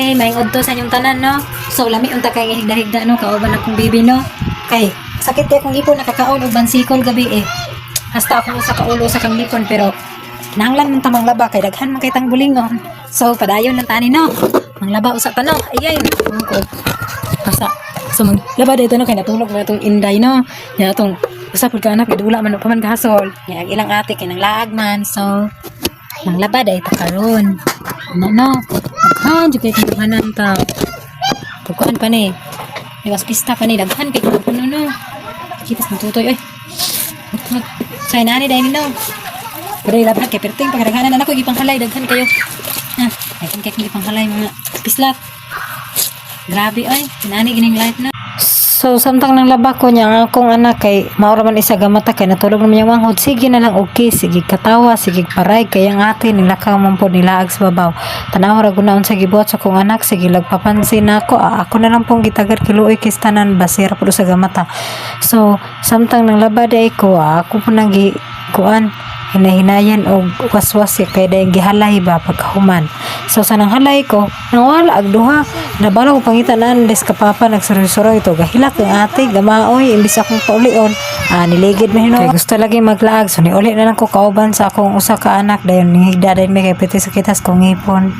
Hi, maing udto sa inyong tanan, no? So, lami unta kay higda-higda, no? Kauban akong bibi, no? Kay, sakit kay akong ipon, nakakaon og bansikol gabi, eh. Hasta ako sa kaulo sa kang lipon, pero nanglan man tamang laba, kay daghan man kay tang bulingon. So, padayon lang tani, no? Manglaba usa ta, no? Ayay, ko. Asa, so maglaba dito, no? Kay natulog na itong inday, no? Yan itong, usapod ka anak, idula man, paman kahasol. Yan, ilang ate, kay nang laag man, so, manglaba dahil ta karon. Ano, daghan jud kay tuhanan ta. Tukuan pa ni. Iwas pista pa ni daghan kay kuno no. Kitas matutoy oy. Say nani dai no. Pero ilabra kay perting pagdaghanan anak ko gipanghalay daghan kayo. Ha, daghan kay gipanghalay mga pislat. Grabe oy, nani gining light na. So, samtang nang laba ko niya, ang akong anak kay maura man isa gamata kay natulog naman yung manghod. Sige na lang, okay. Sige katawa, sige paray. Kaya ang ate, nilakaw man po nilaag sa babaw. Tanaw, ragunaon sa gibuhat sa akong anak. Sige, lagpapansin na ako. Ako na lang pong gitagar kiluoy kistanan. Basira po sa gamata. So, samtang nang laba day ko, ako po nang kuan hinahinayan o waswas kay dahil gihalay ba pagkahuman. So sa nang halay ko nang wala agduha nabalo ko pangitanan des kapapa nagsurusuro ito gahilak ng ate gamaoy imbis akong paulion niligid man kay gusto lagi maglaag so ni uli na lang ko kauban sa akong usa ka anak dayon higda dayon may kay piti sa kitas kong ipon.